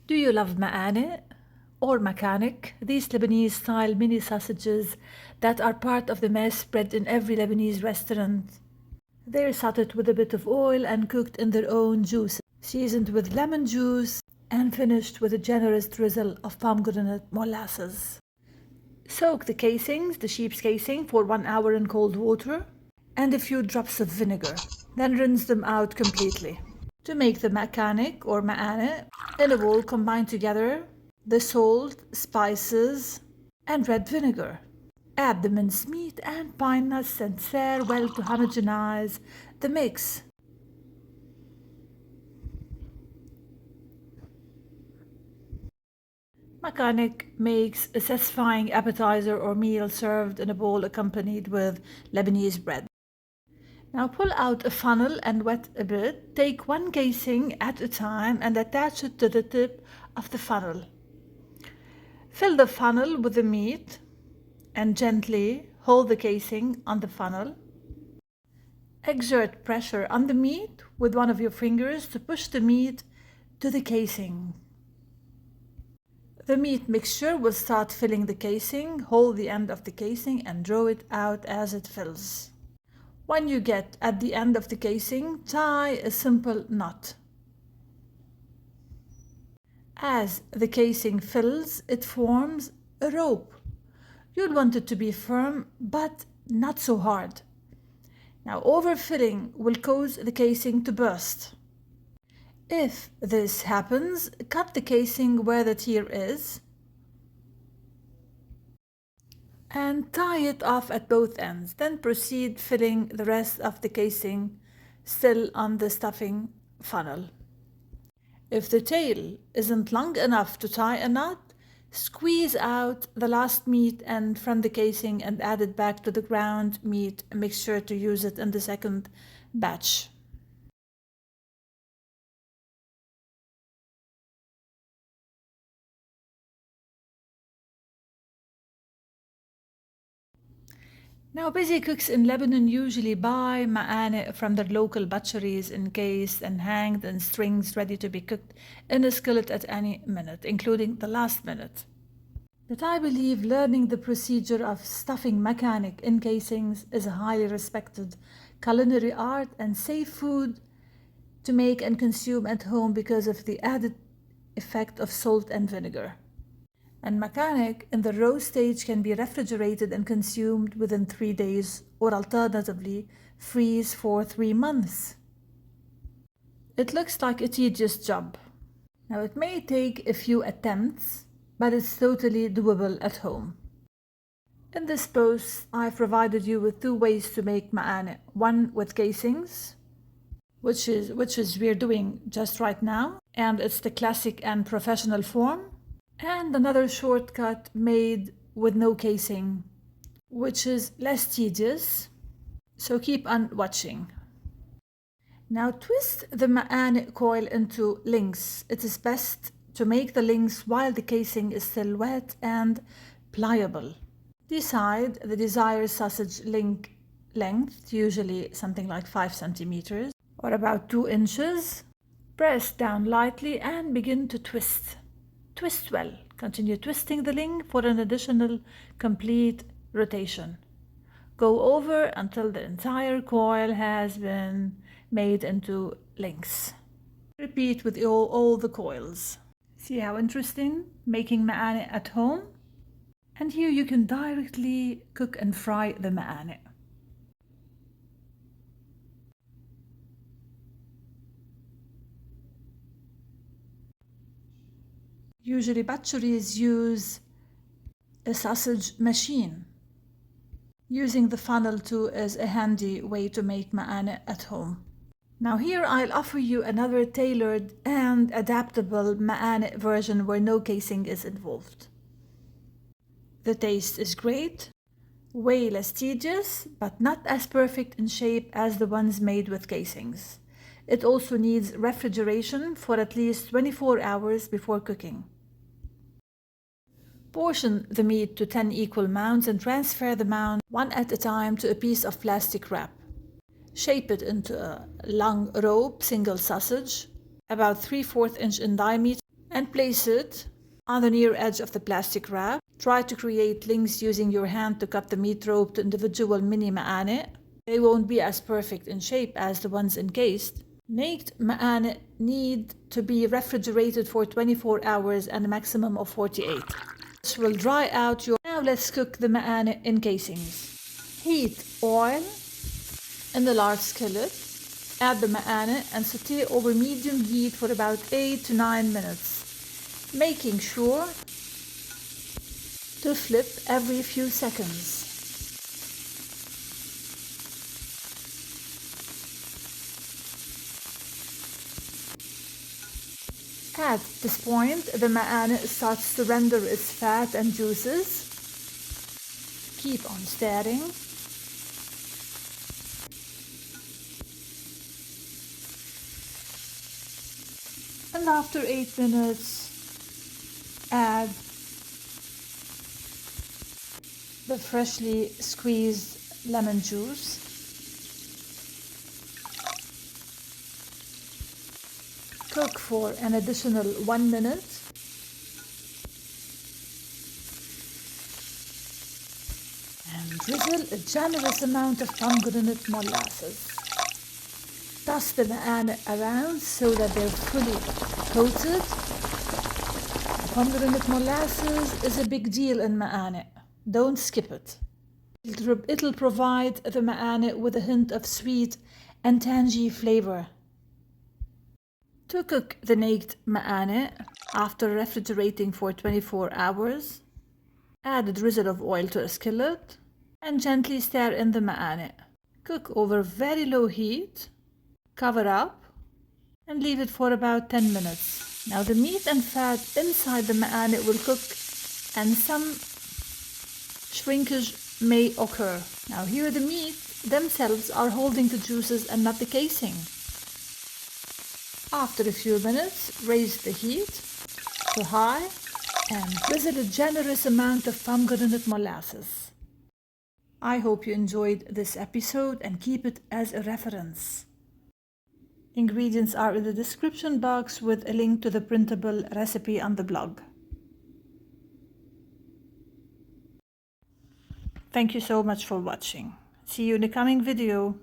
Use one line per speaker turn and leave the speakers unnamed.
Do you love Makanek or Makanek? These Lebanese-style mini sausages that are part of the mezze spread in every Lebanese restaurant. They're sauteed with a bit of oil and cooked in their own juice, seasoned with lemon juice and finished with a generous drizzle of pomegranate molasses. Soak the casings, the sheep's casing, for 1 hour in cold water and a few drops of vinegar. Then rinse them out completely. To make the Makanek or Ma'ane, in a bowl combine together the salt, spices and red vinegar. Add the minced meat and pine nuts and stir well to homogenize the mix. Makanek makes a satisfying appetizer or meal served in a bowl accompanied with Lebanese bread. Now pull out a funnel and wet a bit. Take one casing at a time and attach it to the tip of the funnel. Fill the funnel with the meat and gently hold the casing on the funnel. Exert pressure on the meat with one of your fingers to push the meat to the casing. The meat mixture will start filling the casing. Hold the end of the casing and draw it out as it fills. When you get at the end of the casing, tie a simple knot. As the casing fills, it forms a rope. You'll want it to be firm, but not so hard. Now, overfilling will cause the casing to burst. If this happens, cut the casing where the tear is and tie it off at both ends. Then proceed filling the rest of the casing still on the stuffing funnel. If the tail isn't long enough to tie a knot, squeeze out the last meat end from the casing and add it back to the ground meat mixture to use it in the second batch. Now, busy cooks in Lebanon usually buy ma'ane from their local butcheries encased and hanged in strings ready to be cooked in a skillet at any minute, including the last minute. But I believe learning the procedure of stuffing Makanek in casings is a highly respected culinary art and safe food to make and consume at home because of the added effect of salt and vinegar. And Makanek in the raw stage can be refrigerated and consumed within 3 days, or alternatively, freeze for 3 months. It looks like a tedious job. Now, it may take a few attempts, but it's totally doable at home. In this post, I've provided you with 2 ways to make ma'ane. One with casings, which is we're doing just right now, and it's the classic and professional form. And another shortcut made with no casing, which is less tedious, so keep on watching. Now twist the ma'ane coil into links. It is best to make the links while the casing is still wet and pliable. Decide the desired sausage link length, usually something like 5 centimeters or about 2 inches. Press down lightly and begin to twist. Twist well. Continue twisting the link for an additional complete rotation. Go over until the entire coil has been made into links. Repeat with all the coils. See how interesting? Making ma'ane at home. And here you can directly cook and fry the ma'ane. Usually butcheries use a sausage machine. Using the funnel too is a handy way to make ma'ane at home. Now here I'll offer you another tailored and adaptable ma'ane version where no casing is involved. The taste is great, way less tedious, but not as perfect in shape as the ones made with casings. It also needs refrigeration for at least 24 hours before cooking. Portion the meat to 10 equal mounds and transfer the mound one at a time to a piece of plastic wrap. Shape it into a long rope single sausage, about 3/4 inch in diameter, and place it on the near edge of the plastic wrap. Try to create links using your hand to cut the meat rope to individual mini ma'ane. They won't be as perfect in shape as the ones encased. Naked ma'ane need to be refrigerated for 24 hours and a maximum of 48. This will dry out your... Now let's cook the ma'ane encasings. Heat oil in the large skillet. Add the ma'ane and saute over medium heat for about 8 to 9 minutes, making sure to flip every few seconds. At this point, the ma'ane starts to render its fat and juices. Keep on stirring. And after 8 minutes, add the freshly squeezed lemon juice. Cook for an additional 1 minute. And drizzle a generous amount of pomegranate molasses. Toss the ma'ane around so that they're fully coated. Pomegranate molasses is a big deal in ma'ane. Don't skip it. It'll provide the ma'ane with a hint of sweet and tangy flavor. To cook the naked ma'ane, after refrigerating for 24 hours, add a drizzle of oil to a skillet and gently stir in the ma'ane. Cook over very low heat, cover up, and leave it for about 10 minutes. Now the meat and fat inside the ma'ane will cook and some shrinkage may occur. Now here the meat themselves are holding the juices and not the casing. After a few minutes, raise the heat to high and drizzle a generous amount of pomegranate molasses. I hope you enjoyed this episode and keep it as a reference. Ingredients are in the description box with a link to the printable recipe on the blog. Thank you so much for watching. See you in the coming video.